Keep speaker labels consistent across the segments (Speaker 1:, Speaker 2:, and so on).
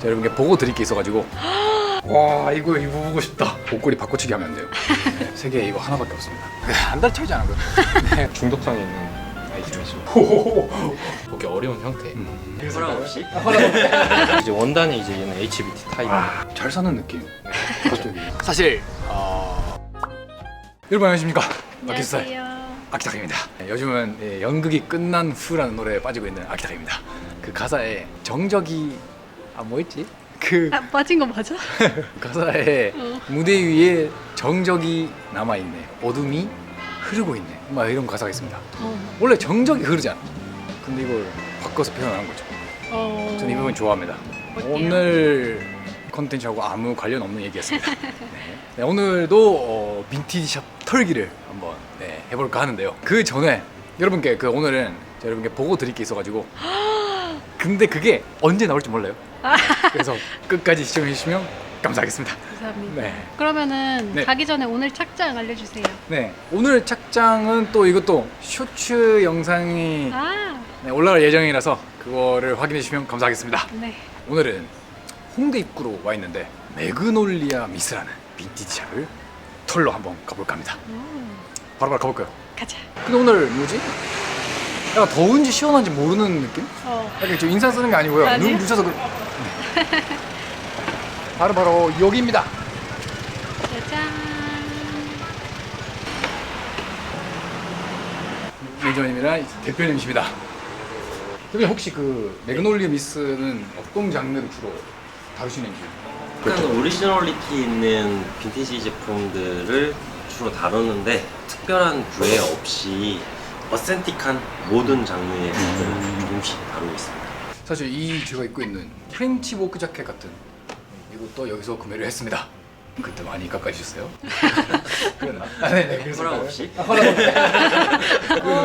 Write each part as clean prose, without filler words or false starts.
Speaker 1: 여러분께 보고 드릴 게 있어가지고 와 이거 보고 싶다. 옷걸이 바꿔치기 하면 안 돼요. 네, 세계에 이거 하나밖에 없습니다. 한 달 차이지 않았거든. 네.
Speaker 2: 중독성이 있는 아이템이죠. 보기 어려운 형태.
Speaker 3: 허락 없이?
Speaker 2: 이제 원단이 이제 얘는 HBT 타입.
Speaker 1: 잘 사는 느낌. 갑자기. 사실 여러분 안녕하십니까? 아키스타일 아키타카입니다. 요즘은 연극이 끝난 후라는 노래에 빠지고 있는 아키타카입니다. 그 가사에 정적이 뭐였지? 그
Speaker 4: 빠진 거 맞아?
Speaker 1: 가사에 무대 위에 정적이 남아있네, 어둠이 흐르고 있네, 막 이런 가사가 있습니다. 원래 정적이 흐르잖아. 근데 이걸 바꿔서 표현하는 거죠. 저는 이 부분 좋아합니다. 오늘 컨텐츠하고 아무 관련 없는 얘기였습니다. 네, 오늘도 빈티지 샵 털기를 한번 해볼까 하는데요. 그 전에 여러분께 오늘은 여러분께 보고 드릴 게 있어가지고 근데 그게 언제 나올지 몰라요. 그래서 끝까지 시청해 주시면 감사하겠습니다.
Speaker 4: 감사합니다.
Speaker 1: 네.
Speaker 4: 그러면은
Speaker 1: 네.
Speaker 4: 가기 전에 오늘 착장 알려주세요.
Speaker 1: 네, 오늘 착장은 또 이것도 쇼츠 영상이 올라갈 예정이라서 그거를 확인해 주시면 감사하겠습니다.
Speaker 4: 네.
Speaker 1: 오늘은 홍대 입구로 와 있는데 매그놀리아 미스라는 빈티지 샵을 털러 한번 가볼까 합니다. 바로 가볼까요?
Speaker 4: 가자.
Speaker 1: 근데 오늘 뭐지? 약간 더운지 시원한지 모르는 느낌? 약간 저 인상 쓰는 게 아니고요.
Speaker 4: 아니요?
Speaker 1: 눈 부셔서 바로 여기입니다.
Speaker 4: 짜잔.
Speaker 1: 매니저님이랑 대표님이십니다. 대표님 혹시 그 매그놀리아 미스는 어떤 장르를 주로 다루시는지?
Speaker 3: 약간 오리지널리티 있는 빈티지 제품들을 주로 다루는데 특별한 구애 없이 어센틱한 모든 장르의 제품들을 조금씩 다루고 있습니다.
Speaker 1: 사실 이 제가 입고 있는 프렌치 보크 자켓 같은 이것도 여기서 구매를 했습니다. 그때 많이 깎아주셨어요? 그랬나? 네네. 그래서
Speaker 3: 허락 없이?
Speaker 1: 허락 없이.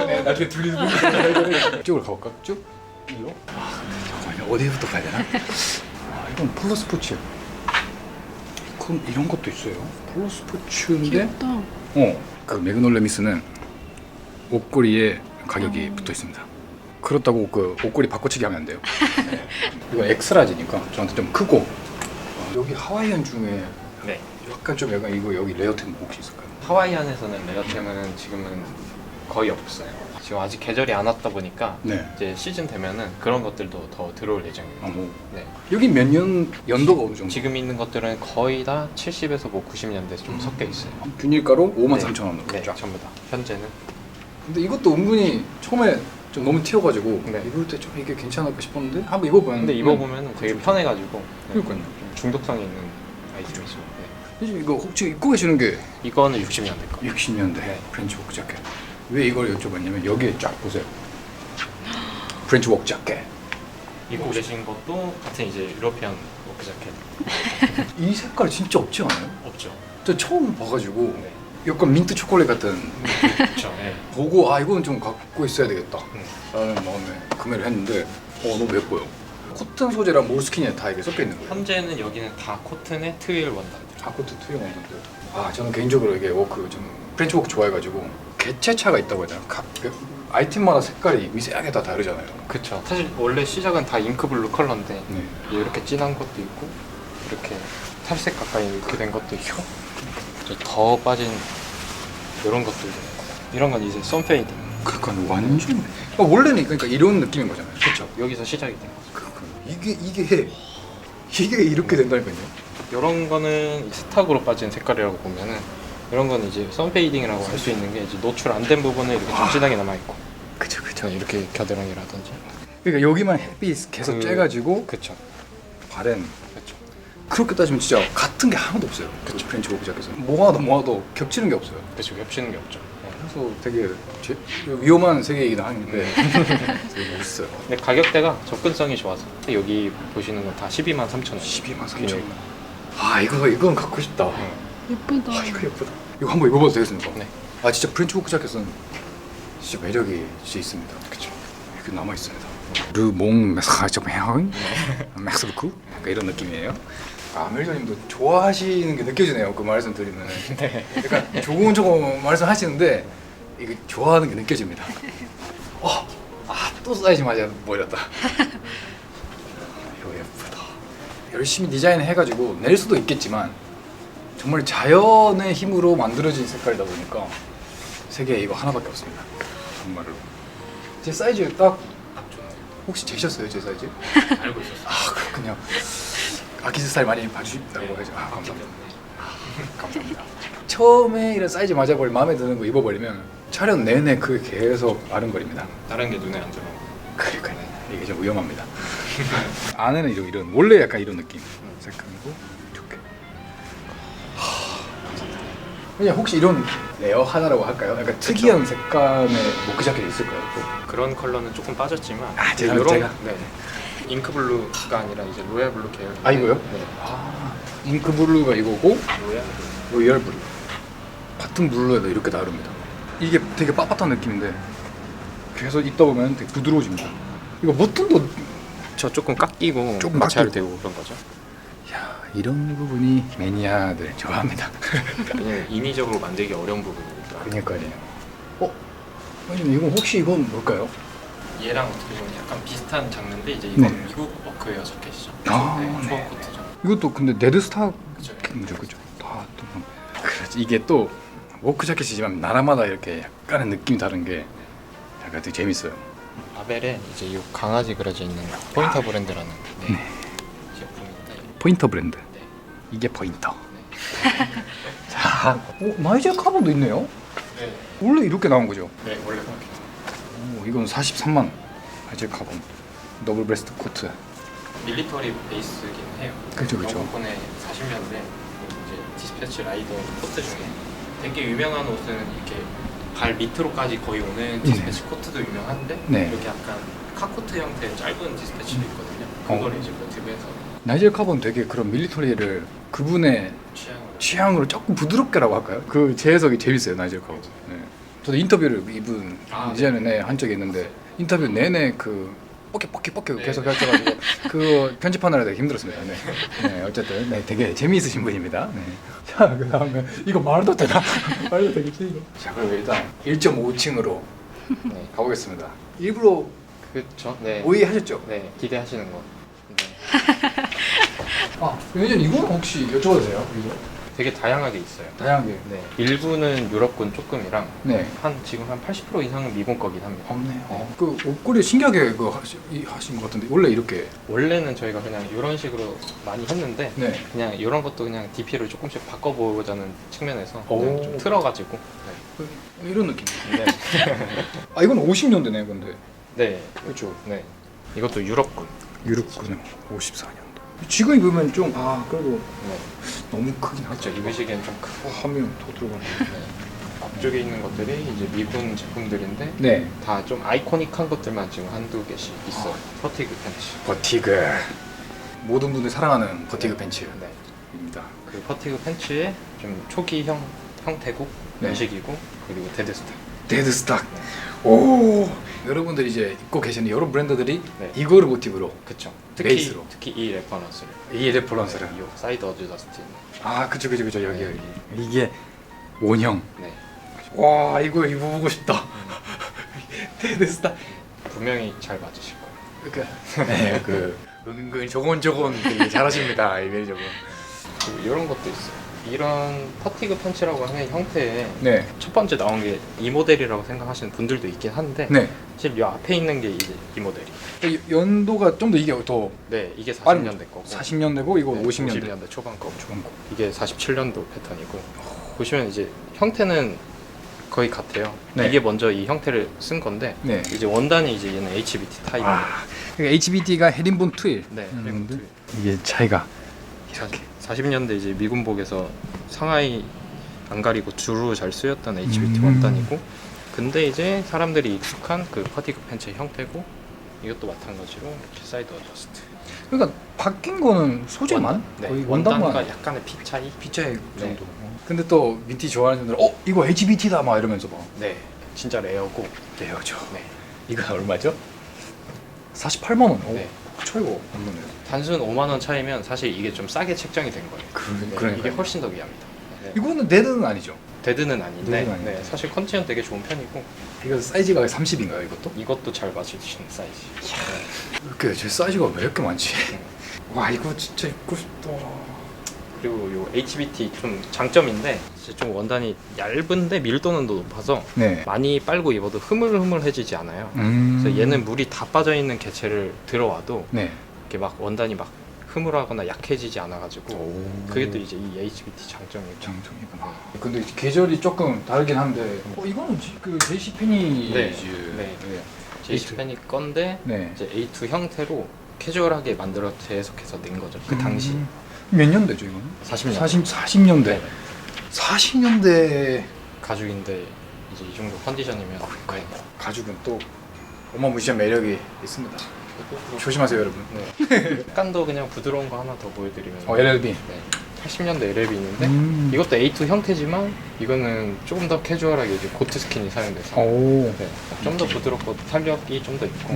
Speaker 1: 네, 나중에 들리는 분이 이쪽으로 가볼까? 쭉? 이로? 잠깐만요. 어디부터 가야 되나? 이건 폴로 스포츠. 그럼 이런 것도 있어요. 폴로 스포츠인데
Speaker 4: 귀엽다.
Speaker 1: 그 매그놀리아 미스는 옷걸이에 가격이 붙어 있습니다. 그렇다고 그 옷걸이 바꿔치기 하면 안 돼요. 네. 이거 엑스라지니까 저한테 좀 크고 여기 하와이안 중에
Speaker 2: 네.
Speaker 1: 약간 이거 여기 레어템 혹시 있을까요?
Speaker 2: 하와이안에서는 레어템은 지금은 거의 없어요. 지금 아직 계절이 안 왔다 보니까
Speaker 1: 네.
Speaker 2: 이제 시즌 되면은 그런 것들도 더 들어올 예정입니다. 네.
Speaker 1: 여기 몇 년 연도가 어느 정도?
Speaker 2: 지금 있는 것들은 거의 다 70에서 90년대 좀 섞여 있어요.
Speaker 1: 균일가로 53,000원으로
Speaker 2: 네,
Speaker 1: 쫙.
Speaker 2: 전부 다. 현재는
Speaker 1: 근데 이것도 은근히 처음에 좀 너무 튀어가지고
Speaker 2: 네.
Speaker 1: 입을 때 좀 이게 괜찮을까 싶었는데 한번 입어보면
Speaker 2: 근데 입어보면 되게 편해가지고 네,
Speaker 1: 그러니까요.
Speaker 2: 좀 중독성이 있는 아이템이죠. 네.
Speaker 1: 이거 혹시 입고 계시는 게
Speaker 2: 이거는 60년대 거.
Speaker 1: 60년대
Speaker 2: 네.
Speaker 1: 프렌치 워크 자켓. 왜 이걸 여쭤봤냐면 여기에 쫙 보세요. 프렌치 워크 자켓.
Speaker 2: 입고 계신 것도 같은 이제 유러피안 워크 자켓.
Speaker 1: 이 색깔 진짜 없지 않아요?
Speaker 2: 없죠.
Speaker 1: 저 처음 봐가지고
Speaker 2: 네.
Speaker 1: 약간 민트 초콜릿 같은
Speaker 2: 그렇죠. 네.
Speaker 1: 보고 이건 좀 갖고 있어야 되겠다 라는 마음에 구매를 했는데 너무 예뻐요. 코튼 소재랑 몰스킨이 다 이게 섞여 있는 거예요.
Speaker 2: 현재는 여기는 다 코튼의 트윌 원단들.
Speaker 1: 코튼 투영 원단들. 저는 개인적으로 이게 워크 좀 프렌치 워크 좋아해가지고 개체차가 있다고 해야 되나? 각 아이템마다 색깔이 미세하게 다 다르잖아요.
Speaker 2: 그쵸. 사실 원래 시작은 다 잉크블루 컬러인데
Speaker 1: 네.
Speaker 2: 이렇게 진한 것도 있고 이렇게 탈색 가까이 이렇게 된 것도 있고 더 빠진 이런 것들도 있고 이런 건 이제 썬페이딩.
Speaker 1: 그러니까 완전 원래는 그러니까 이런 느낌인 거잖아요.
Speaker 2: 그렇죠. 여기서 시작이 된 거죠.
Speaker 1: 이게 이렇게 된다니까요.
Speaker 2: 이런 거는 스탁으로 빠진 색깔이라고 보면은 이런 건 이제 썬페이딩이라고 할 수 있는 게 이제 노출 안 된 부분은 이렇게 좀 진하게 남아 있고.
Speaker 1: 그쵸.
Speaker 2: 이렇게 겨드랑이라든지.
Speaker 1: 그러니까 여기만 햇빛 계속 쬐가지고
Speaker 2: 그쵸.
Speaker 1: 바른.
Speaker 2: 그쵸.
Speaker 1: 그렇게 따지면 진짜 같은 게 하나도 없어요. 그쵸. 프렌치 워크 자켓은 모아도 겹치는 게 없어요.
Speaker 2: 그쵸. 겹치는 게 없죠. 네.
Speaker 1: 그래서 되게 위험한 세계이긴 한데 되게 멋있어요.
Speaker 2: 근데 가격대가 접근성이 좋아서 여기 보시는 건 다 123,000원.
Speaker 1: 123,000원. 이건 갖고 싶다.
Speaker 4: 예쁘다.
Speaker 1: 이거 예쁘다. 이거 한번 입어봐도 되겠습니까?
Speaker 2: 네.
Speaker 1: 진짜 프렌치 워크 자켓은 진짜 매력이 진짜 있습니다.
Speaker 2: 그쵸.
Speaker 1: 이렇게 남아 있습니다. 르몽 메스카르체페앙 맥스부크 약간 이런 느낌이에요. 멜저님도 좋아하시는 게 느껴지네요. 그 말씀 드리면.
Speaker 2: 네.
Speaker 1: 약간 좋은 말씀하시는데 이게 좋아하는 게 느껴집니다. 또 사이즈 맞아 보였다. 이거 예쁘다. 열심히 디자인해가지고 낼 수도 있겠지만 정말 자연의 힘으로 만들어진 색깔이다 보니까 세계에 이거 하나밖에 없습니다. 정말로. 제 사이즈 딱 혹시 재셨어요 제 사이즈?
Speaker 2: 알고 있었어요.
Speaker 1: 아 그렇군요. 아키즈 스타일 많이 봐주신다고 해서 감사합니다. 감사합니다. 처음에 이런 사이즈 맞아버리 마음에 드는 거 입어버리면 촬영 내내 그게 계속 아른거립니다.
Speaker 2: 다른 게 눈에 안 들어.
Speaker 1: 그러니까요. 이게 좀 위험합니다. 안에는 이런 원래 약간 이런 느낌 색감이고 좋게. 감사합니다. 그냥 혹시 이런 레어 하나라고 할까요? 약간 특이한 색감의 모크 자켓이 있을까요? 또?
Speaker 2: 그런 컬러는 조금 빠졌지만
Speaker 1: 제가
Speaker 2: 네. 잉크 블루가 아니라 이제 로얄 블루 계열.
Speaker 1: 아 이거요?
Speaker 2: 네.
Speaker 1: 아 잉크 블루가 이거고
Speaker 2: 로얄 블루.
Speaker 1: 로얄 블루 같은 블루에도 이렇게 다릅니다. 이게 되게 빳빳한 느낌인데 계속 입다 보면 되게 부드러워집니다. 이거 버튼도
Speaker 2: 저 조금 깎이고
Speaker 1: 조금
Speaker 2: 마찰
Speaker 1: 깎이고.
Speaker 2: 되고 그런 거죠.
Speaker 1: 야 이런 부분이 매니아들 좋아합니다.
Speaker 2: 왜냐면 인위적으로 만들기 어려운 부분이니까.
Speaker 1: 그러니까요. 아니 이건 혹시 이건 뭘까요?
Speaker 2: 얘랑 어떻게 보면 약간 비슷한 장르인데 이제 이건
Speaker 1: 네.
Speaker 2: 미국 워크웨어 자켓이죠.
Speaker 1: 아,
Speaker 2: 네,
Speaker 1: 네.
Speaker 2: 초원 코트죠.
Speaker 1: 이것도 근데 네드스타
Speaker 2: 그죠.
Speaker 1: 그죠. 다또 그렇지 이게 또 워크 자켓이지만 나라마다 이렇게 약간의 느낌이 다른 게 약간 되게 재밌어요.
Speaker 2: 라벨에 이제 이 강아지 그려져 있는 포인터 브랜드라는 제품인데
Speaker 1: 포인터 브랜드.
Speaker 2: 네.
Speaker 1: 이게 포인터. 자, 나이젤 카본도 있네요.
Speaker 2: 네.
Speaker 1: 원래 이렇게 나온 거죠.
Speaker 2: 네 원래 그렇게.
Speaker 1: 이건 43만 나이젤 카본 더블 브레스트 코트.
Speaker 2: 밀리터리 베이스긴 해요.
Speaker 1: 그죠.
Speaker 2: 영국권의 40년대 이제 디스패치 라이더 코트 중에 되게 유명한 옷은 이렇게 발 밑으로까지 거의 오는 디스패치 코트도 유명한데
Speaker 1: 네.
Speaker 2: 이렇게 약간 카코트 형태의 짧은 디스패치도 있거든요. 그걸 이제 모티브해서
Speaker 1: 나이젤 카본 되게 그런 밀리터리를 그분의 취향으로 조금 부드럽게라고 할까요? 그 제 해석이 재밌어요 나이젤 카본. 네. 저도 인터뷰를 이분 이전에 한 적이 있는데 인터뷰 내내 그 뻑뻑
Speaker 2: 네.
Speaker 1: 계속 하셔가지고 그 편집하느라 되게 힘들었습니다. 네. 네, 어쨌든 네, 되게 재미있으신 분입니다. 네. 자 그다음에 이거 말도 되나? 말도 되겠지 이거. 자 그럼 일단 1.5층으로
Speaker 2: 네.
Speaker 1: 가보겠습니다. 일부러
Speaker 2: 그렇죠. 네.
Speaker 1: 오해하셨죠?
Speaker 2: 네 기대하시는 거. 네.
Speaker 1: 아 왜냐면 이건 혹시 여쭤봐도 돼요? 이거
Speaker 2: 되게 다양하게 있어요.
Speaker 1: 다양하게.
Speaker 2: 네. 일부는 유럽군 조금이랑
Speaker 1: 네.
Speaker 2: 지금 한 80% 이상은 미군 거긴 합니다.
Speaker 1: 없네요. 그 옷걸이 신기하게 하신 것 같은데 원래 이렇게.
Speaker 2: 원래는 저희가 그냥 이런 식으로 많이 했는데
Speaker 1: 네.
Speaker 2: 그냥 이런 것도 그냥 DP를 조금씩 바꿔보자는 측면에서
Speaker 1: 오.
Speaker 2: 그냥 좀 틀어가지고
Speaker 1: 이런 느낌.
Speaker 2: 네.
Speaker 1: 아 이건 50년대네 근데.
Speaker 2: 네.
Speaker 1: 그렇죠.
Speaker 2: 네. 이것도 유럽군.
Speaker 1: 유럽군요. 54년도. 지금 입으면 좀 그래도
Speaker 2: 네.
Speaker 1: 너무 크긴
Speaker 2: 그렇죠.
Speaker 1: 하죠.
Speaker 2: 입으시기엔 좀 크고
Speaker 1: 하면 더 들어가는.
Speaker 2: 네. 앞쪽에 있는 것들이 이제 미군 제품들인데
Speaker 1: 네.
Speaker 2: 다 좀 아이코닉한 것들만 지금 한두 개씩 있어요. 퍼티그 팬츠.
Speaker 1: 버티그. 모든 분들이 사랑하는 버티그 팬츠입니다.
Speaker 2: 네. 그 퍼티그 팬츠의 좀 초기형 형태고
Speaker 1: 네.
Speaker 2: 연식이고 그리고 데드스타.
Speaker 1: 데드스탁.
Speaker 2: 네.
Speaker 1: 오. 여러분들이 이제 입고 계시는 여러 브랜드들이
Speaker 2: 네.
Speaker 1: 이거를 모티브로.
Speaker 2: 그쵸.
Speaker 1: 베이스로.
Speaker 2: 특히 이 레퍼런스를.
Speaker 1: 이 레퍼런스를.
Speaker 2: 이 사이드 어드저스트.
Speaker 1: 그쵸 여기
Speaker 2: 네.
Speaker 1: 여기. 이게 원형.
Speaker 2: 네.
Speaker 1: 와 이거 입어보고 싶다. 데드스탁.
Speaker 2: 분명히 잘 맞으실 거예요.
Speaker 1: 네, 은근 저건 되게 잘하십니다. 이 매니저분.
Speaker 2: 그리고 이런 것도 있어요. 이런 퍼티그 팬츠라고 하는 형태의
Speaker 1: 네.
Speaker 2: 첫 번째 나온 게 이 모델이라고 생각하시는 분들도 있긴 한데
Speaker 1: 네.
Speaker 2: 사실 이 앞에 있는 게 이제 이 모델이.
Speaker 1: 연도가 좀 더 이게 더
Speaker 2: 네, 이게
Speaker 1: 빠른
Speaker 2: 40년대 거고.
Speaker 1: 40년대고 이거
Speaker 2: 네,
Speaker 1: 50년대.
Speaker 2: 50년대 초반 거고.
Speaker 1: 초반 거.
Speaker 2: 이게 47년도 패턴이고. 보시면 이제 형태는 거의 같아요.
Speaker 1: 네.
Speaker 2: 이게 먼저 이 형태를 쓴 건데
Speaker 1: 네.
Speaker 2: 이제 원단이 이제 얘는 HBT 타입입니다.
Speaker 1: 그러니까 HBT가 헤린본 트윌.
Speaker 2: 네,
Speaker 1: 근데 이게 차이가
Speaker 2: 40년대 이제 미군복에서 상하이 안 가리고 주로 잘 쓰였던 HBT 원단이고, 근데 이제 사람들이 익숙한 그 퍼티그 팬츠의 형태고, 이것도 마찬가지로 이렇게 사이드 어저스트.
Speaker 1: 그러니까 바뀐 거는 소재만 거의
Speaker 2: 원단과
Speaker 1: 원단만
Speaker 2: 약간의 피 차이.
Speaker 1: 피차이
Speaker 2: 네.
Speaker 1: 정도. 근데 또 빈티지 좋아하는 분들은 이거 HBT다 막 이러면서 막
Speaker 2: 네, 진짜 레어고.
Speaker 1: 레어죠.
Speaker 2: 네.
Speaker 1: 이거 얼마죠? 48만 원.
Speaker 2: 네.
Speaker 1: 차이가 없네요.
Speaker 2: 단순 5만 원 차이면 사실 이게 좀 싸게 책정이 된 거예요. 네,
Speaker 1: 그러니까요.
Speaker 2: 이게 훨씬 더 위합니다. 네.
Speaker 1: 이거는 네드는 아니죠.
Speaker 2: 데드는 아닌데,
Speaker 1: 데드는 아닌데.
Speaker 2: 네, 사실 컨디션 되게 좋은 편이고,
Speaker 1: 이거 사이즈가 30인가요, 이것도?
Speaker 2: 이것도 잘 맞으시는 사이즈.
Speaker 1: 이렇게 제 사이즈가 왜 이렇게 많지? 와 이거 진짜 입고 싶다.
Speaker 2: 그리고 요 HBT 좀 장점인데 이제 좀 원단이 얇은데 밀도는 더 높아서
Speaker 1: 네.
Speaker 2: 많이 빨고 입어도 흐물흐물해지지 않아요. 그래서 얘는 물이 다 빠져 있는 개체를 들어와도
Speaker 1: 네.
Speaker 2: 이렇게 막 원단이 막 흐물하거나 약해지지 않아가지고 그게 또 이제 이 HBT 장점이고.
Speaker 1: 장점이구나. 근데 계절이 조금 다르긴 한데 이거는 그 JC 페니즈.
Speaker 2: 네. 제이시페니 건데
Speaker 1: 네.
Speaker 2: 이제 A2 형태로 캐주얼하게 만들어 재해석해서 낸 거죠. 그 당시
Speaker 1: 몇 년대죠 이거는?
Speaker 2: 40년
Speaker 1: 40년대.
Speaker 2: 네.
Speaker 1: 40년대
Speaker 2: 가죽인데 이제 이 정도 컨디션이면 네.
Speaker 1: 가죽은 또 어마무시한 매력이 있습니다. 조심하세요 여러분.
Speaker 2: 네. 약간 더 그냥 부드러운 거 하나 더 보여드리면
Speaker 1: LLB.
Speaker 2: 네. 80년대 LLB인데 이것도 A2 형태지만 이거는 조금 더 캐주얼하게 이제 고트 스킨이 사용돼서
Speaker 1: 오.
Speaker 2: 네. 좀 더 부드럽고 탄력이 좀 더 있고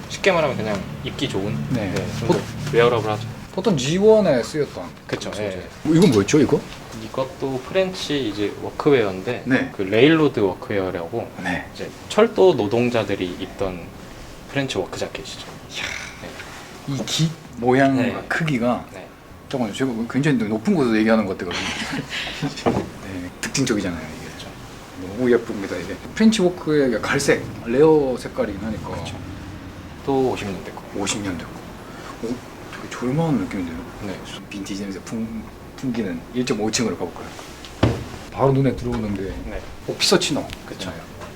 Speaker 2: 쉽게 말하면 그냥 입기 좋은
Speaker 1: 네.
Speaker 2: 좀 더 웨어러블하죠.
Speaker 1: 보통 G1에 쓰였던.
Speaker 2: 그쵸. 예.
Speaker 1: 이건 뭐였죠 이거?
Speaker 2: 이것도 프렌치 이제 워크웨어인데
Speaker 1: 네.
Speaker 2: 그 레일로드 워크웨어라고
Speaker 1: 네.
Speaker 2: 이제 철도 노동자들이 입던 프렌치 워크 자켓이죠.
Speaker 1: 이 깃 모양
Speaker 2: 네.
Speaker 1: 크기가
Speaker 2: 네.
Speaker 1: 잠깐만요. 제가 굉장히 높은 곳에서 얘기하는 것 같거든요. 네, 특징적이잖아요 이게. 너무 예쁩니다 이게. 프렌치 워크의 갈색 레어 색깔이긴 하니까.
Speaker 2: 그렇죠. 또 50년대 거.
Speaker 1: 50년대 거. 되게 조용한 느낌인데요.
Speaker 2: 네.
Speaker 1: 빈티지 냄새 풍기는 1.5층으로 가볼까요? 바로 눈에 들어오는데
Speaker 2: 네.
Speaker 1: 피서치노.
Speaker 2: 그쵸.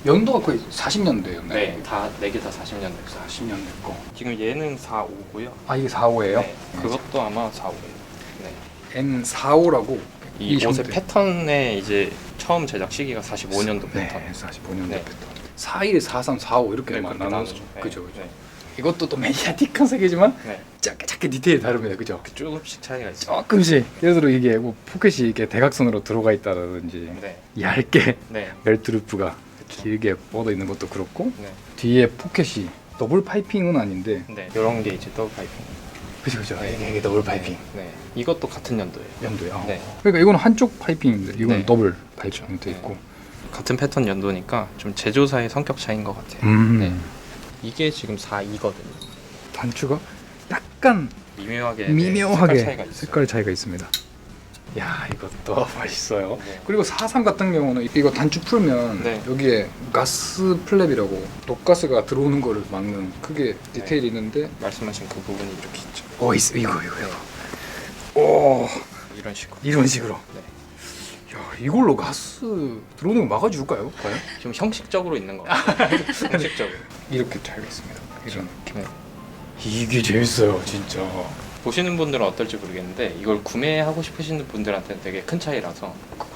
Speaker 1: 연도가 거의 40년대였나요?
Speaker 2: 네. 다 4개 다 40년대.
Speaker 1: 40년대 거.
Speaker 2: 지금 얘는 45고요.
Speaker 1: 아 이게 45예요?
Speaker 2: 네. 그것도 아마 45예요. 네.
Speaker 1: N45라고
Speaker 2: 이 옷의 패턴의 이제 처음 제작 시기가 45년도 패턴.
Speaker 1: 네, 45년도
Speaker 2: 네.
Speaker 1: 패턴. 41, 43, 45 이렇게
Speaker 2: 네,
Speaker 1: 만
Speaker 2: 그렇게
Speaker 1: 나눠서.
Speaker 2: 나누죠. 네.
Speaker 1: 그죠, 그죠.
Speaker 2: 네.
Speaker 1: 이것도 또 매니아틱한 색이지만
Speaker 2: 네.
Speaker 1: 작게 디테일이 다릅니다, 그죠?
Speaker 2: 조금씩 차이가 있어요.
Speaker 1: 조금씩. 예를 들어 이게 뭐 포켓이 이렇게 대각선으로 들어가 있다든지
Speaker 2: 네.
Speaker 1: 얇게
Speaker 2: 네.
Speaker 1: 벨트 루프가
Speaker 2: 그쵸.
Speaker 1: 길게 뻗어 있는 것도 그렇고
Speaker 2: 네.
Speaker 1: 뒤에 포켓이 더블 파이핑은 아닌데.
Speaker 2: 네. 이런 게 이제 더블 파이핑.
Speaker 1: 그죠, 그죠.
Speaker 2: 네.
Speaker 1: 이게 더블 파이핑.
Speaker 2: 네. 이것도 같은 연도예요.
Speaker 1: 연도야.
Speaker 2: 네.
Speaker 1: 그러니까 이건 한쪽 파이핑인데 이건
Speaker 2: 네.
Speaker 1: 더블 파이핑 돼
Speaker 2: 네.
Speaker 1: 있고.
Speaker 2: 같은 패턴 연도니까 좀 제조사의 성격 차이인 것 같아요. 네. 이게 지금 42거든요.
Speaker 1: 단추가 약간
Speaker 2: 미묘하게
Speaker 1: 색깔 차이가 있습니다. 야 이것도 맛있어요.
Speaker 2: 네.
Speaker 1: 그리고 43 같은 경우는 이거 단추 풀면
Speaker 2: 네.
Speaker 1: 여기에 가스 플랩이라고 독가스가 들어오는 거를 막는 크게 디테일이 있는데
Speaker 2: 말씀하신 그 부분이 이렇게 있죠.
Speaker 1: 이거 오
Speaker 2: 이런 식으로.
Speaker 1: 이런 식으로.
Speaker 2: 네.
Speaker 1: 야 이걸로 가스 들어오는 거 막아줄까요? 과연?
Speaker 2: 좀 형식적으로 있는 것 같아요. 형식적으로.
Speaker 1: 이렇게 잘 있습니다. 이런 느낌.
Speaker 2: 네.
Speaker 1: 이게 재밌어요 진짜.
Speaker 2: 보시는 분들은 어떨지 모르겠는데 이걸 구매하고 싶으시는 분들한테는 되게 큰 차이라서.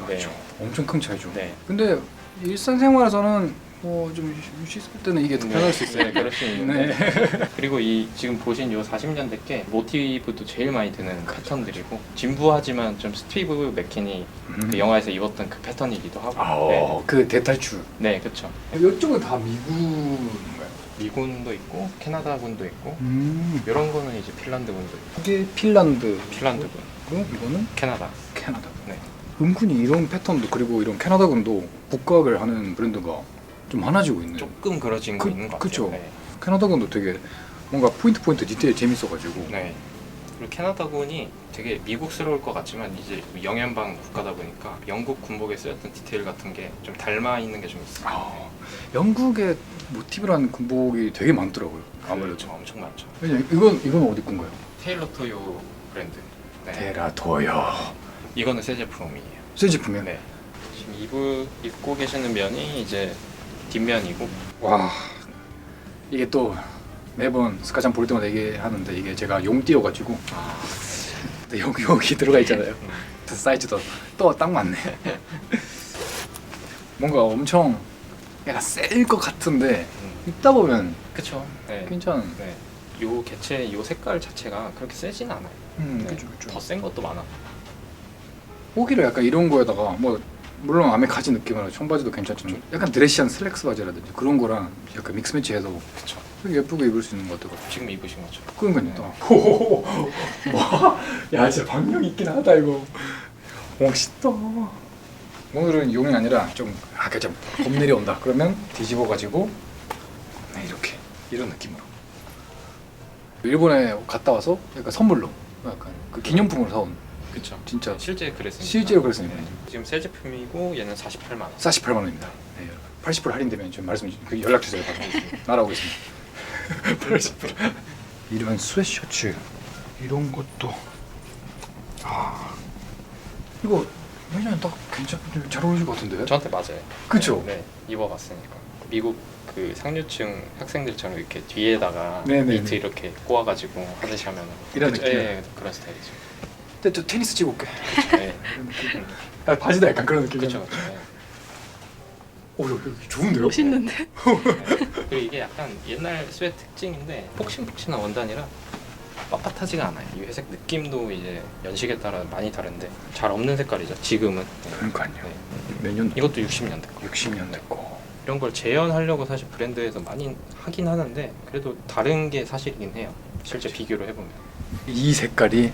Speaker 1: 그렇죠. 엄청 큰 차이죠.
Speaker 2: 네.
Speaker 1: 근데 일상생활에서는 뭐 좀 씻을 때는 이게 더 편할 수 있어요.
Speaker 2: 네, 그럴 수 있는데.
Speaker 1: 네.
Speaker 2: 그리고 이 지금 보신 요 40년대 게 모티브도 제일 많이 드는 패턴들이고 진부하지만 좀 스티브 맥킨이 그 영화에서 입었던 그 패턴이기도 하고. 네,
Speaker 1: 그 대탈출.
Speaker 2: 네, 그렇죠.
Speaker 1: 이쪽은 다 미군인가요?
Speaker 2: 미군도 있고 캐나다군도 있고 이런 거는 이제 핀란드군도 있고.
Speaker 1: 이게 핀란드.
Speaker 2: 핀란드군,
Speaker 1: 이거는
Speaker 2: 캐나다.
Speaker 1: 캐나다.
Speaker 2: 네.
Speaker 1: 은근히 이런 패턴도 그리고 이런 캐나다군도 복각을 하는 브랜드가 좀 많아지고 있네요.
Speaker 2: 조금 그려진 거 있는 것 같아요.
Speaker 1: 그쵸.
Speaker 2: 네.
Speaker 1: 캐나다군도 되게 뭔가 포인트 디테일 재밌어가지고.
Speaker 2: 네. 그리고 캐나다군이 되게 미국스러울 것 같지만 이제 영연방 국가다 보니까 영국 군복에 쓰였던 디테일 같은 게 좀 닮아 있는 게 좀 있어요.
Speaker 1: 영국의 모티브라는 군복이 되게 많더라고요. 아무래도.
Speaker 2: 그렇죠. 엄청 많죠.
Speaker 1: 왜냐면 이건 어디 건가요?
Speaker 2: 테일러 토요 브랜드. 네.
Speaker 1: 테라토요.
Speaker 2: 이거는 새 제품이에요.
Speaker 1: 새 제품이요?
Speaker 2: 네. 지금 입고 계시는 면이 이제 뒷면이고.
Speaker 1: 와 이게 또 매번 스카장 볼 때마다 얘기하는데 이게 제가 용띠여가지고 여기 들어가 있잖아요. 사이즈도 또 딱 맞네. 뭔가 엄청 약간 셀 것 같은데 입다 보면
Speaker 2: 그쵸. 네.
Speaker 1: 괜찮은.
Speaker 2: 네. 요 개체 요 색깔 자체가 그렇게 세진 않아요. 네.
Speaker 1: 그죠.
Speaker 2: 더 센 것도 많아.
Speaker 1: 오히려 약간 이런 거에다가 뭐 물론 아메카지 느낌으로 청바지도 괜찮지만 약간 드레시한 슬랙스 바지라든지 그런 거랑 약간 믹스 매치해서
Speaker 2: 그쵸.
Speaker 1: 되게 예쁘게 입을 수 있는 것 같아요.
Speaker 2: 지금 입으신 거죠.
Speaker 1: 그러니까요. 야 진짜 박력 있긴 하다 이거. 멋있다. 오늘은 용이 아니라 좀 좀 봄내리 온다. 그러면 뒤집어 가지고 이렇게 이런 느낌으로. 일본에 갔다 와서 약간 선물로 약간 그 기념품으로 사온
Speaker 2: 그쵸.
Speaker 1: 진짜
Speaker 2: 실제 그랬습니다.
Speaker 1: 실제로 그랬습니다.
Speaker 2: 지금 새 제품이고 얘는 48만 원.
Speaker 1: 48만 원입니다. 네, 80% 할인되면 좀 말씀 그 연락 주세요. 바로 날아오겠습니다. 80%. 이런 스웨트셔츠 이런 것도 이거 왜냐면 딱 잘 어울릴 것 같은데.
Speaker 2: 저한테 맞아요.
Speaker 1: 그쵸?
Speaker 2: 네, 입어봤으니까. 미국 그 상류층 학생들처럼 이렇게 뒤에다가
Speaker 1: 네네네.
Speaker 2: 니트 이렇게 꼬아가지고 하듯이 하면
Speaker 1: 이런 느낌?
Speaker 2: 네, 그런 스타일이죠.
Speaker 1: 근데 저 테니스 치고 올게.
Speaker 2: 네,
Speaker 1: 바지도 약간 그런 느낌.
Speaker 2: 그렇죠. 네.
Speaker 1: 오, 이거 좋은데요?
Speaker 4: 멋있는데?
Speaker 2: 그리고 이게 약간 옛날 스웨트 특징인데 폭신폭신한 원단이라 빳빳하지가 않아요. 이 회색 느낌도 이제 연식에 따라 많이 다른데 잘 없는 색깔이죠. 지금은.
Speaker 1: 그러니까요.
Speaker 2: 네.
Speaker 1: 몇 년도?
Speaker 2: 이것도 60년대 거.
Speaker 1: 60년대 거.
Speaker 2: 이런 걸 재현하려고 사실 브랜드에서 많이 하긴 하는데 그래도 다른 게 사실이긴 해요. 실제 비교를 해보면.
Speaker 1: 이 색깔이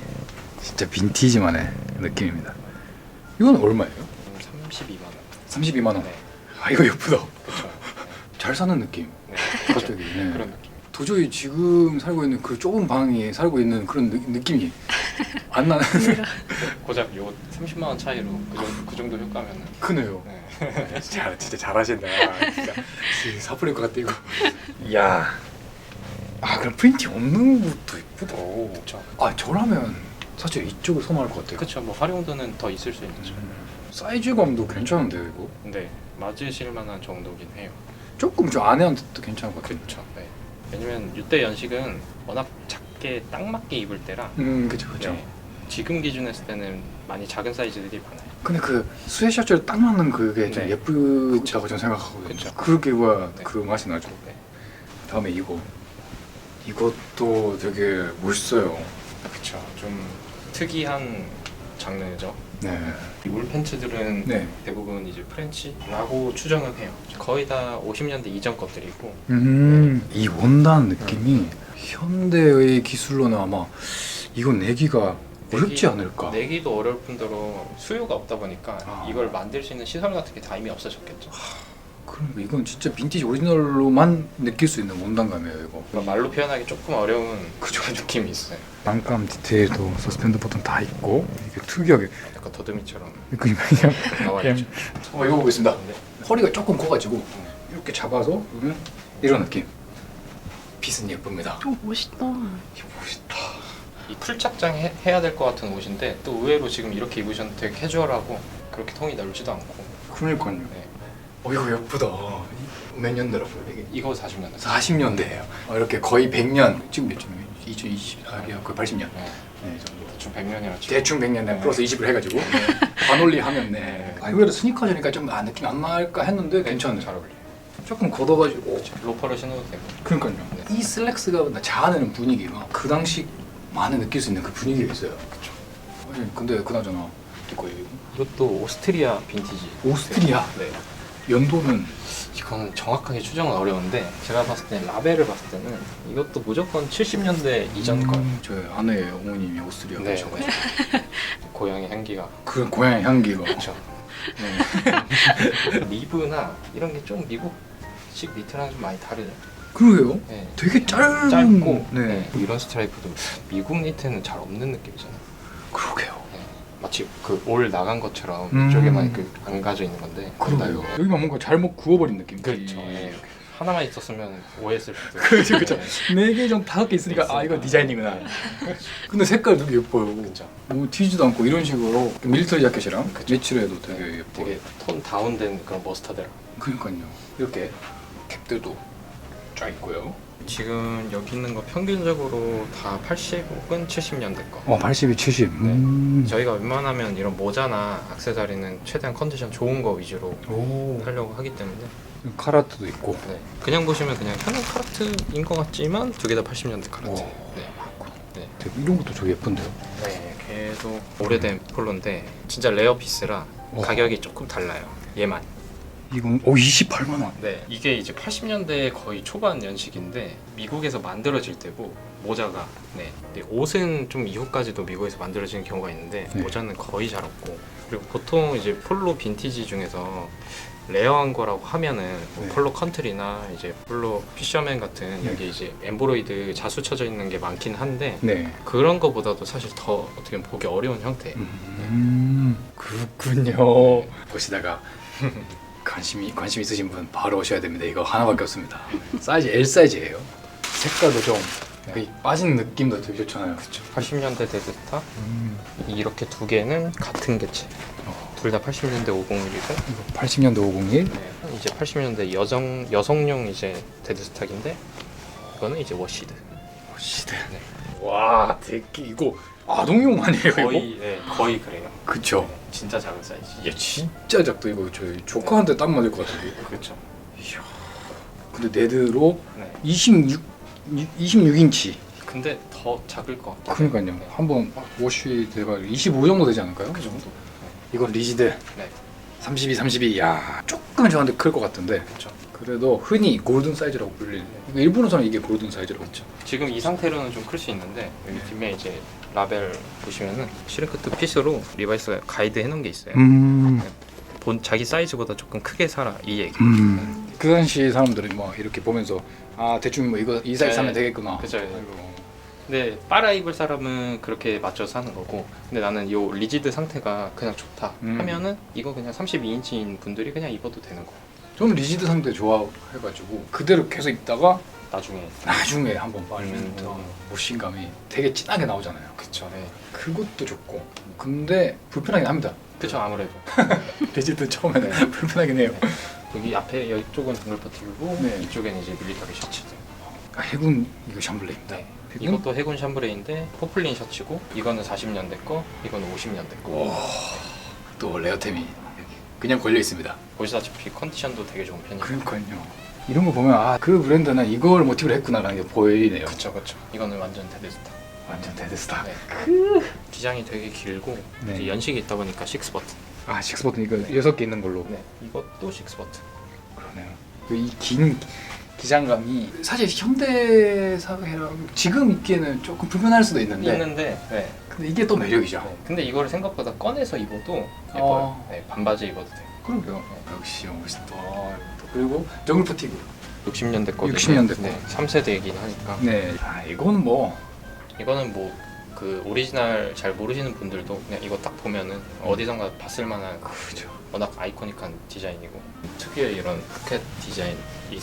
Speaker 1: 진짜 빈티지만의 느낌입니다. 이건 얼마예요?
Speaker 2: 32만 원.
Speaker 1: 32만 원.
Speaker 2: 네.
Speaker 1: 아 이거 예쁘다.
Speaker 2: 그렇죠.
Speaker 1: 잘 사는 느낌.
Speaker 2: 네.
Speaker 1: 갑자기. 네.
Speaker 2: 그런 느낌.
Speaker 1: 도저히 지금 살고 있는 그 좁은 방에 살고 있는 그런 느낌이 안 나는.
Speaker 2: 고작 요 30만 원 차이로 그 정도 효과면은.
Speaker 1: 크네요.
Speaker 2: 네.
Speaker 1: 진짜 잘하신다. 진짜 사프릴 것 같아 이거. 이야. 아 그럼 프린팅 없는 것도 예쁘다.
Speaker 2: 오, 그렇죠.
Speaker 1: 아 저라면 사실 이쪽을 선호할 것 같아요.
Speaker 2: 그렇죠. 뭐 활용도는 더 있을 수 있죠.
Speaker 1: 사이즈감도 괜찮은데요 이거?
Speaker 2: 근데 맞으실 만한 정도긴 해요.
Speaker 1: 조금 저 아내한테도 괜찮을 것 같아요.
Speaker 2: 그렇죠. 네. 왜냐면 이때 연식은 워낙 작게 딱 맞게 입을 때라.
Speaker 1: 그죠.
Speaker 2: 네. 지금 기준 했을 때는 많이 작은 사이즈들이 많아요.
Speaker 1: 근데 그 스웨셔츠를 딱 맞는 그게 좀
Speaker 2: 네.
Speaker 1: 예쁘다고 저는 생각하거든요.
Speaker 2: 그쵸.
Speaker 1: 그렇게 와
Speaker 2: 네.
Speaker 1: 그 맛이 나죠.
Speaker 2: 네.
Speaker 1: 다음에 이것도 되게 멋있어요.
Speaker 2: 그렇죠. 좀 특이한 장르죠.
Speaker 1: 네.
Speaker 2: 이 울 팬츠들은
Speaker 1: 네.
Speaker 2: 대부분 이제 프렌치라고 추정을 해요. 거의 다 50년대 이전 것들이고.
Speaker 1: 이 원단 느낌이 현대의 기술로는 아마 이건 내기가 어렵지 않을까.
Speaker 2: 내기도 어려울 뿐더러 수요가 없다 보니까
Speaker 1: 아.
Speaker 2: 이걸 만들 수 있는 시설 같은 게 다 이미 없어졌겠죠.
Speaker 1: 그러니까 이건 진짜 빈티지 오리지널로만 느낄 수 있는 원단감이에요 이거.
Speaker 2: 그러니까 말로 표현하기 조금 어려운
Speaker 1: 그죠.
Speaker 2: 느낌이 있어요.
Speaker 1: 반감 디테일도 서스펜드 버튼 다 있고 이게 특이하게
Speaker 2: 약간 더듬이처럼
Speaker 1: 그냥
Speaker 2: 나와
Speaker 1: 그냥
Speaker 2: 있죠.
Speaker 1: 이거 보겠습니다.
Speaker 2: 네.
Speaker 1: 허리가 조금 커가지고 이렇게 잡아서 보면 이런 느낌. 핏은 예쁩니다.
Speaker 4: 오, 멋있다.
Speaker 1: 이거 멋있다.
Speaker 2: 이 풀착장 해야 될 것 같은 옷인데 또 의외로 지금 이렇게 입으셨는데 되게 캐주얼하고 그렇게 통이 넓지도 않고.
Speaker 1: 그러니까요.
Speaker 2: 네.
Speaker 1: 이거 예쁘다. 몇 년대라고요 이게?
Speaker 2: 이거 40년대.
Speaker 1: 40년대예요. 이렇게 거의 100년. 지금 몇 년이에요? 2020, 거의 80년.
Speaker 2: 네.
Speaker 1: 네, 정도.
Speaker 2: 대충 100년이라 치고.
Speaker 1: 대충 100년 내
Speaker 2: 네.
Speaker 1: 플러스 20을 해가지고 반올리 하면 네. 의외로 스니커즈니까 좀 느낌 안 날까 했는데 괜찮네.
Speaker 2: 잘 어울려요.
Speaker 1: 조금 걷어가지고.
Speaker 2: 로퍼를 신어도 되고.
Speaker 1: 그러니까요.
Speaker 2: 네.
Speaker 1: 이 슬랙스가 자아내는 분위기가 그 당시만에 느낄 수 있는 그 분위기가 있어요.
Speaker 2: 그쵸.
Speaker 1: 아니, 근데 그나저나 이거
Speaker 2: 이것도 오스트리아 빈티지.
Speaker 1: 오스트리아
Speaker 2: 네.
Speaker 1: 연도는
Speaker 2: 이거는 정확하게 추정은 어려운데 제가 봤을 때 라벨을 봤을 때는 이것도 무조건 70년대 이전 거.
Speaker 1: 저희 아내의 어머님이 오스트리아
Speaker 2: 네.
Speaker 1: 가셔가지고
Speaker 2: 고향의 향기가.
Speaker 1: 그 고향의 향기가
Speaker 2: 그렇죠. 리브나 이런 게 좀 미국식 니트랑 좀 많이 다르죠.
Speaker 1: 그러게요.
Speaker 2: 네.
Speaker 1: 되게 짧고
Speaker 2: 짧고
Speaker 1: 네.
Speaker 2: 네. 이런 스트라이프도 미국 니트는 잘 없는 느낌이잖아요.
Speaker 1: 그러게요.
Speaker 2: 네. 마치 그 올 나간 것처럼
Speaker 1: 음.
Speaker 2: 이쪽에만 안 가져 있는 건데.
Speaker 1: 그러게요.
Speaker 2: 네.
Speaker 1: 여기만 뭔가 잘못 구워버린 느낌.
Speaker 2: 그렇죠. 네. 하나만 있었으면 오해했을 수도.
Speaker 1: 그렇죠, 그렇죠.
Speaker 2: 네.
Speaker 1: 4개 정 5개 있으니까 아 이거
Speaker 2: 있으니까.
Speaker 1: 디자인이구나. 근데 색깔 되게 예뻐요.
Speaker 2: 그렇죠.
Speaker 1: 뭐 튀지도 않고 이런 식으로 밀리터리 자켓이랑 매치를 해도 되게 예뻐요.
Speaker 2: 되게 톤 다운된 그런 머스타드라.
Speaker 1: 그러니까요. 이렇게 캡들도 쫙 있고요.
Speaker 2: 지금 여기 있는 거 평균적으로 다 80 혹은 70년대 거.
Speaker 1: 82, 70.
Speaker 2: 저희가 웬만하면 이런 모자나 액세서리는 최대한 컨디션 좋은 거 위주로
Speaker 1: 오.
Speaker 2: 하려고 하기 때문에
Speaker 1: 카라트도 있고.
Speaker 2: 네. 그냥 보시면 그냥 현행 카라트인 것 같지만 두 개 다 80년대 카라트.
Speaker 1: 오.
Speaker 2: 네. 네.
Speaker 1: 되게 이런 것도 되게 예쁜데요.
Speaker 2: 네. 계속 오래된 폴로인데 진짜 레어 피스라
Speaker 1: 오.
Speaker 2: 가격이 조금 달라요. 얘만.
Speaker 1: 이건 28만 원.
Speaker 2: 네. 이게 이제 80년대 거의 초반 연식인데 미국에서 만들어질 때고 모자가 네. 근데 옷은 좀 이후까지도 미국에서 만들어지는 경우가 있는데
Speaker 1: 네.
Speaker 2: 모자는 거의 잘 없고 그리고 보통 이제 폴로 빈티지 중에서 레어한 거라고 하면은 뭐
Speaker 1: 네.
Speaker 2: 폴로 컨트리나 이제 폴로 피셔맨 같은
Speaker 1: 네.
Speaker 2: 여기 이제 엠브로이드 자수 쳐져 있는 게 많긴 한데
Speaker 1: 네.
Speaker 2: 그런 거보다도 사실 더 어떻게 보면 보기 어려운 형태.
Speaker 1: 그렇군요. 보시다가 관심 있으신 분 바로 오셔야 됩니다. 이거 하나밖에 없습니다. 사이즈 L 사이즈예요. 색깔도 좀 여기 빠진 느낌도 되게 좋잖아요.
Speaker 2: 그쵸. 80년대 데드스타 이렇게 두 개는 같은 개체. 둘 다 80년대 501이고
Speaker 1: 80년도 501.
Speaker 2: 이제 80년대 여성용 이제 데드스탁인데 이거는 이제 워시드.
Speaker 1: 시대.
Speaker 2: 네.
Speaker 1: 와, 되게 이거 아동용 아니에요 이거?
Speaker 2: 거의 거의 그래요.
Speaker 1: 그쵸.
Speaker 2: 네, 진짜 작은 사이즈.
Speaker 1: 야 진짜 작다 이거. 저희 조카한테 딱 맞을 것 같은데.
Speaker 2: 그렇죠.
Speaker 1: 이야. 근데 네드로
Speaker 2: 네.
Speaker 1: 26인치.
Speaker 2: 근데 더 작을 것 같아요.
Speaker 1: 그러니까요. 한번 워시 대가 25 정도 되지 않을까요?
Speaker 2: 그 정도.
Speaker 1: 이건 리지드
Speaker 2: 네.
Speaker 1: 32. 야 조금 저한테 클 것 같은데.
Speaker 2: 그렇죠.
Speaker 1: 그래도 흔히 골든 사이즈라고 불리는. 이거 일본에서는 이게 골든 사이즈라고.
Speaker 2: 그렇죠. 지금 이 상태로는 좀 클 수 있는데 여기 뒷면 이제 라벨 보시면은 슈링크트 핏으로 리바이스가 가이드 해놓은 게 있어요. 자기 사이즈보다 조금 크게 사라 이 얘기.
Speaker 1: 그 당시 사람들은 뭐 이렇게 보면서 아 대충 뭐 이거 이 사이즈
Speaker 2: 네.
Speaker 1: 사면 되겠구나.
Speaker 2: 그죠.
Speaker 1: 아이고.
Speaker 2: 근데 빨아 입을 사람은 그렇게 맞춰서 하는 거고, 근데 나는 요 리지드 상태가 그냥 좋다 하면은 이거 그냥 32인치인 분들이 그냥 입어도 되는 거.
Speaker 1: 저는 리지드 상태 좋아해가지고 그대로 계속 입다가
Speaker 2: 나중에
Speaker 1: 한번 빨면 모신감이 되게 진하게 나오잖아요.
Speaker 2: 그쵸. 네.
Speaker 1: 그것도 좋고. 근데 불편하긴 합니다.
Speaker 2: 그쵸. 아무래도
Speaker 1: 리지드 처음에는
Speaker 2: 네.
Speaker 1: 불편하긴 해요.
Speaker 2: 여기 앞에 이쪽은 동글버티고
Speaker 1: 네.
Speaker 2: 이쪽에는 이제 밀리터리 셔츠들.
Speaker 1: 아, 해군 이거 샴블레입니다.
Speaker 2: 네.
Speaker 1: 해군?
Speaker 2: 이것도 해군 샴브레인데 포플린 셔츠고 이거는 40년대 거, 이거는 50년대 거.
Speaker 1: 또 레어템이 그냥 걸려 있습니다.
Speaker 2: 보시다시피 컨디션도 되게 좋은 편이에요.
Speaker 1: 그러니까요. 이런 거 보면 아 그 브랜드는 이걸 모티브로 했구나라는 게 보이네요.
Speaker 2: 그쵸. 이거는 완전 데드스타.
Speaker 1: 완전 데드스타.
Speaker 2: 네. 기장이 되게 길고
Speaker 1: 네.
Speaker 2: 이제 연식이 있다 보니까 6버튼.
Speaker 1: 아 식스버튼 이거 6개 있는 걸로.
Speaker 2: 네. 이것도 6버튼.
Speaker 1: 그러네요. 이 긴 기장감이 사실 현대 사회랑 지금 입기에는 조금 불편할 수도 있는데
Speaker 2: 네.
Speaker 1: 근데 이게 또 매력이죠.
Speaker 2: 네. 근데 이거를 생각보다 꺼내서 입어도 예뻐요.
Speaker 1: 어.
Speaker 2: 네, 반바지 입어도 돼요.
Speaker 1: 그러게요. 역시 멋있다. 그리고 정글 퍼티그.
Speaker 2: 60년대 거든요.
Speaker 1: 60년대 거.
Speaker 2: 네, 3세대이긴 하니까.
Speaker 1: 네. 아 이거는 뭐
Speaker 2: 이거는 뭐 그 오리지널 잘 모르시는 분들도 그냥 이거 딱 보면은 어디선가 봤을 만한
Speaker 1: 그죠.
Speaker 2: 워낙 아이코닉한 디자인이고 특유의 이런 포켓 디자인 이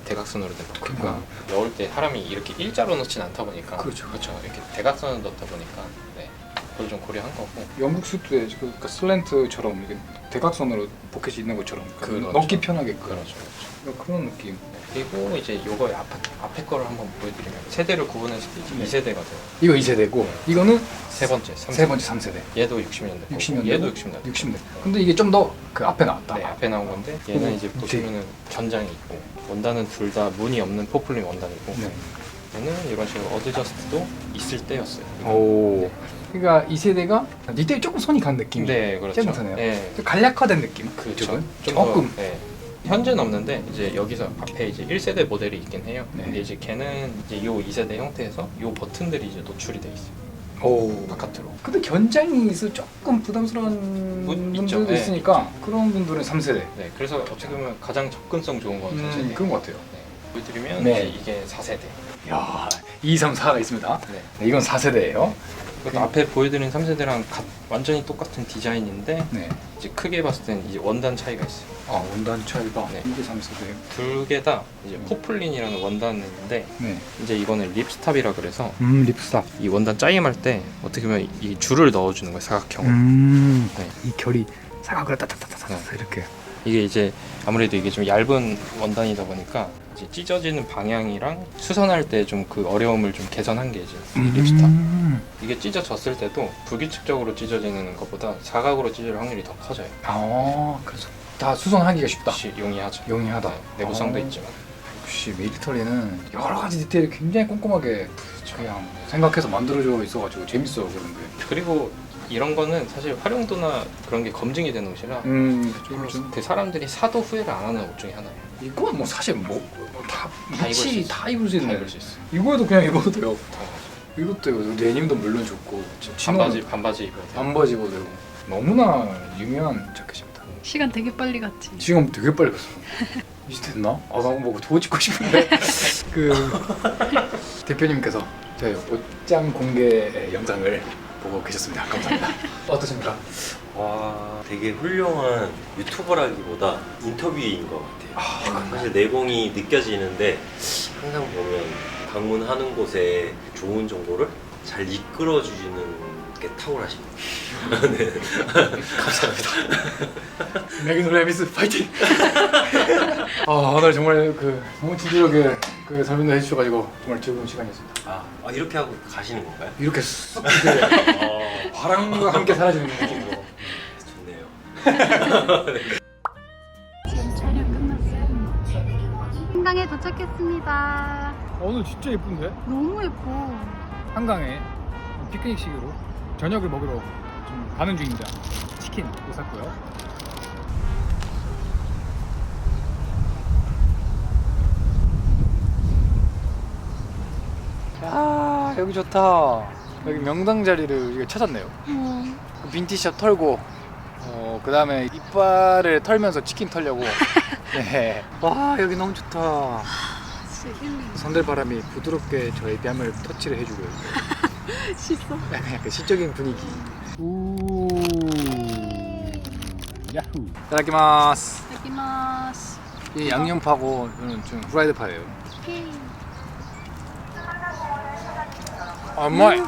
Speaker 2: 대각선으로 된 포켓가
Speaker 1: 그러니까.
Speaker 2: 넣을 때 사람이 이렇게 일자로 넣진 않다 보니까
Speaker 1: 그렇죠.
Speaker 2: 이렇게 대각선을 넣다 보니까 네, 그걸 좀 고려한 거고.
Speaker 1: 영국 수트에 그 슬랜트처럼 이게 대각선으로 포켓이 있는 것처럼
Speaker 2: 그렇죠.
Speaker 1: 넣기 편하게
Speaker 2: 그렇죠.
Speaker 1: 그런 느낌.
Speaker 2: 그리고 이제 요거 앞에 거를 한번 보여드리면 세대를 구분했을 때 이제 2세대가 돼요.
Speaker 1: 이거 2세대고 이거는
Speaker 2: 세 번째, 3세대.
Speaker 1: 세 번째 3세대.
Speaker 2: 얘도 60년대.
Speaker 1: 60년대.
Speaker 2: 얘도 60년대.
Speaker 1: 60대. 근데 이게 좀 더 그 앞에 나왔다.
Speaker 2: 네, 앞에 나온 건데 얘는 이제 보시면은 전장이 있고 원단은 둘 다 무늬 없는 포플린 원단이고
Speaker 1: 네.
Speaker 2: 얘는 이런 식으로 어드저스트도 있을 때였어요.
Speaker 1: 오. 그러니까 2세대가 디테일 조금 손이 간 느낌이.
Speaker 2: 네, 그렇죠.
Speaker 1: 깨끗하네요.
Speaker 2: 네,
Speaker 1: 좀 간략화된 느낌.
Speaker 2: 그렇죠.
Speaker 1: 이쪽은
Speaker 2: 좀 더,
Speaker 1: 조금.
Speaker 2: 네. 현재는 없는데 이제 여기서 앞에 이제 1세대 모델이 있긴 해요.
Speaker 1: 네.
Speaker 2: 근데 이제 걔는 이제 요 2세대 형태에서 요 버튼들이 이제 노출이 돼 있어요.
Speaker 1: 오.
Speaker 2: 바깥으로.
Speaker 1: 근데 견장이 있어 조금 부담스러운 분들도
Speaker 2: 있죠. 네,
Speaker 1: 있으니까 그런 분들은 3세대.
Speaker 2: 네, 그래서 어떻게 보면 가장 접근성 좋은 건 3세대.
Speaker 1: 그런 것 같아요.
Speaker 2: 네. 보여드리면
Speaker 1: 네.
Speaker 2: 이게 4세대.
Speaker 1: 야, 2, 3, 4가 있습니다.
Speaker 2: 네.
Speaker 1: 네, 이건 4세대예요.
Speaker 2: 그것도 앞에 보여드린 3세대랑 완전히 똑같은 디자인인데
Speaker 1: 네.
Speaker 2: 이제 크게 봤을 때는 이제 원단 차이가 있어요.
Speaker 1: 아, 원단 차이가
Speaker 2: 네.
Speaker 1: 이게 3세대.
Speaker 2: 둘 개 다 이제 포플린이라는 원단인데
Speaker 1: 네.
Speaker 2: 이제 이거는 립스탑이라 그래서
Speaker 1: 립스탑.
Speaker 2: 이 원단 짜임할 때 어떻게 보면 이 줄을 넣어주는 거예요, 사각형으로. 네.
Speaker 1: 이 결이 사각으로 따따따따따
Speaker 2: 네.
Speaker 1: 이렇게.
Speaker 2: 이게 이제 아무래도 이게 좀 얇은 원단이다 보니까 이제 찢어지는 방향이랑 수선할 때 좀 그 어려움을 좀 개선한 게 이제 이 립스탑. 이게 찢어졌을 때도 불규칙적으로 찢어지는 것보다 사각으로 찢어질 확률이 더 커져요.
Speaker 1: 아, 그래서 다 수선하기가 쉽다.
Speaker 2: 역시 용이하죠.
Speaker 1: 용이하다.
Speaker 2: 네, 내구성도
Speaker 1: 아.
Speaker 2: 있지만.
Speaker 1: 역시 밀리터리는 여러 가지 디테일이 굉장히 꼼꼼하게 그냥 생각해서 만들어져 있어가지고 재밌어요 그런 게.
Speaker 2: 그리고 이런 거는 사실 활용도나 그런 게 검증이 되는 옷이라
Speaker 1: 그렇죠.
Speaker 2: 그 사람들이 사도 후회를 안 하는 옷 중에 하나예요.
Speaker 1: 이건 뭐 사실 뭐다
Speaker 2: 다 입을 수 있어요.
Speaker 1: 다 입을 수
Speaker 2: 다
Speaker 1: 있는.
Speaker 2: 입을 수 있어요.
Speaker 1: 이거에도 그냥 입어도 돼요.
Speaker 2: 다
Speaker 1: 이것도 데님도 물론 좋고
Speaker 2: 반바지 입어도 돼요.
Speaker 1: 반바지 입어도 되고 너무나 유명한 자켓입니다.
Speaker 4: 시간 되게 빨리 갔지.
Speaker 1: 지금 되게 빨리 갔어. 이제 됐나? 아, 나 뭐 더 찍고 싶은데. 대표님께서 저희 옷장 공개 영상을 보고 계셨습니다. 감사합니다. 어떠십니까?
Speaker 3: 와, 되게 훌륭한 유튜버라기보다 인터뷰인 것 같아요. 사실 내공이 느껴지는데 항상 보면 방문하는 곳에 좋은 정보를 잘 이끌어주시는 게 탁월하십니다. 네. 감사합니다.
Speaker 1: 메긴 레미스 파이팅! 오늘 정말 너무 친절하게 설명도 해주셔가지고 정말 즐거운 시간이었습니다.
Speaker 3: 이렇게 하고 가시는 건가요?
Speaker 1: 이렇게 쑥 바람과 함께 사라지는 느낌으로.
Speaker 3: 좋네요.
Speaker 4: 지금 촬영 끝났어요. 한강에 도착했습니다.
Speaker 1: 오늘 진짜 예쁜데?
Speaker 4: 너무 예뻐.
Speaker 1: 한강에 피크닉식으로 저녁을 먹으러 좀 가는 중입니다. 치킨도 샀고요. 야, 여기 좋다. 여기 명당 자리를 우리가 찾았네요. 빈티샵 털고 그 다음에 이빨을 털면서 치킨 털려고. 네. 와, 여기 너무 좋다.
Speaker 4: 진짜 힐링.
Speaker 1: 산들바람이 부드럽게 저의 뺨을 터치를 해주고요.
Speaker 4: 씻어.
Speaker 1: 약간 시적인 분위기. 우. 야후. 이따다키마스.
Speaker 4: 여기마스.
Speaker 1: 이 양념파고 이거는 좀 후라이드 파예요. 엄마이.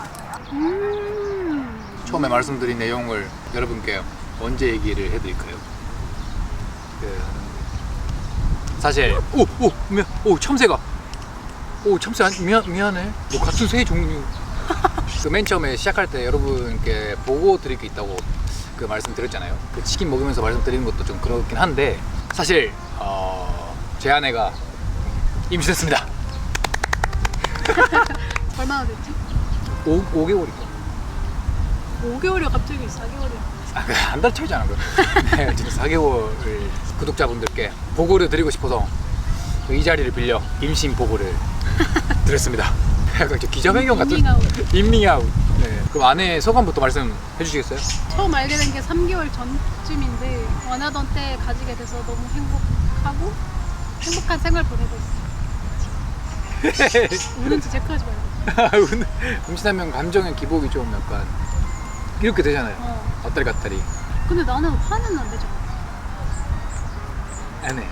Speaker 1: 처음에 말씀드린 내용을 여러분께 언제 얘기를 해드릴까요? 사실 참새가 참새 미안해. 뭐 같은 새 종류. 맨 처음에 시작할 때 여러분께 보고 드릴 게 있다고 말씀드렸잖아요. 치킨 먹으면서 말씀드리는 것도 좀 그렇긴 한데 사실 제 아내가 임신했습니다.
Speaker 4: 얼마나 됐지?
Speaker 1: 5개월이요.
Speaker 4: 5개월이야 갑자기 4개월이야.
Speaker 1: 한 달 차이잖아. 네, 지금 4개월을 구독자분들께 보고를 드리고 싶어서 이 자리를 빌려 임신 보고를 드렸습니다. 약간 기자회견 같은. 인밍아웃. 네. 그럼 아내 소감부터 말씀해 주시겠어요?
Speaker 4: 처음 알게 된 게 3개월 전쯤인데 원하던 때 가지게 돼서 너무 행복하고 행복한 생활 보내고 있어. 우는지 체크하지 말고.
Speaker 1: 임신하면 감정의 기복이 좀 약간 이렇게 되잖아요. 왔다리 갔다리.
Speaker 4: 근데 나는 화는 안 되잖아.
Speaker 1: 아네.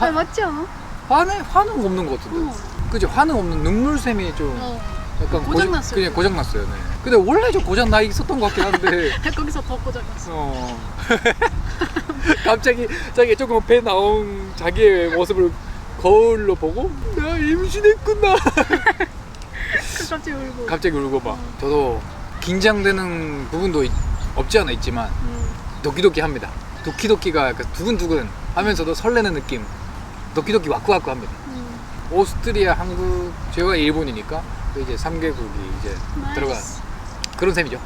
Speaker 4: 아니, 맞지 않아?
Speaker 1: 화는 없는 것 같은데. 그죠? 화는 없는 눈물샘이 좀 약간
Speaker 4: 고장났어요.
Speaker 1: 그냥 고장났어요. 네. 근데 원래 좀 고장 나 있었던 것 같긴 한데.
Speaker 4: 거기서 더 고장났어.
Speaker 1: 갑자기 자기 조금 배 나온 자기의 모습을 거울로 보고 내가 임신했구나. 갑자기 울고 막. 저도 긴장되는 부분도 없지 않아 있지만 도끼도끼 합니다. 도끼도끼가 약간 두근두근 하면서도 설레는 느낌. 도끼도끼 와꾸와꾸 합니다. 오스트리아, 한국, 제가 일본이니까 이제 3개국이 이제 들어가 그런 셈이죠.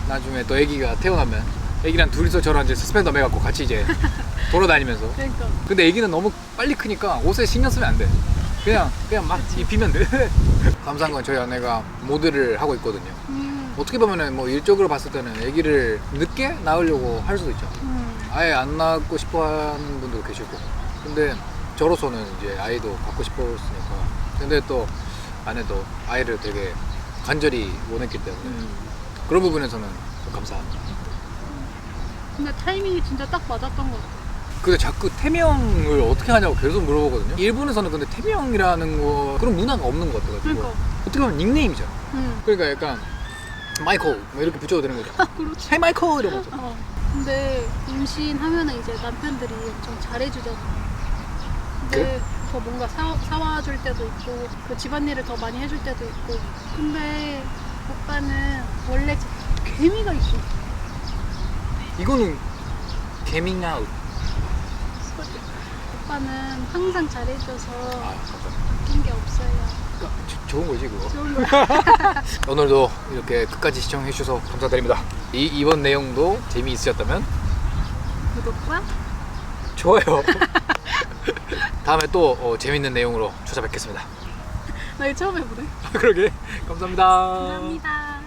Speaker 1: 나중에 또 아기가 태어나면 아기랑 둘이서 저랑 이제 서스펜더 매갖고 같이 이제 돌아다니면서.
Speaker 4: 그러니까.
Speaker 1: 근데 아기는 너무 빨리 크니까 옷에 신경 쓰면 안 돼. 그냥 막 입히면 돼. 감사한 건 저희 아내가 모델을 하고 있거든요. 어떻게 보면은 뭐 일적으로 봤을 때는 아기를 늦게 낳으려고 할 수도 있죠. 아예 안 낳고 싶어 하는 분도 계시고. 근데 저로서는 이제 아이도 갖고 싶었으니까. 근데 또 아내도 아이를 되게 간절히 원했기 때문에 그런 부분에서는 좀 감사합니다.
Speaker 4: 근데 타이밍이 진짜 딱 맞았던 것 같아.
Speaker 1: 근데 자꾸 태명을 어떻게 하냐고 계속 물어보거든요. 일본에서는 근데 태명이라는 거 그런 문화가 없는 것 같아가지고.
Speaker 4: 그러니까.
Speaker 1: 어떻게 보면 닉네임이잖아. 그러니까 약간 마이클 뭐 이렇게 붙여도 되는 거죠.
Speaker 4: 그렇지.
Speaker 1: 헤이 마이클 이러면서.
Speaker 4: 근데 임신하면은 이제 남편들이 엄청 잘해주잖아. 근데 더 뭔가 사와줄 때도 있고 그 집안일을 더 많이 해줄 때도 있고. 근데 오빠는 원래 개미가 있어.
Speaker 1: 이거는 개밍아웃.
Speaker 4: 오빠는 항상 잘해줘서
Speaker 1: 감사합니다.
Speaker 4: 웃긴 게 없어요.
Speaker 1: 좋은 거지 그거.
Speaker 4: 좋은 거야.
Speaker 1: 오늘도 이렇게 끝까지 시청해 주셔서 감사드립니다. 이번 내용도 재미있으셨다면
Speaker 4: 구독과
Speaker 1: 좋아요. 다음에 또 재밌는 내용으로 찾아뵙겠습니다.
Speaker 4: 나 이거 처음 해보네.
Speaker 1: 그러게. 감사합니다.
Speaker 4: 감사합니다.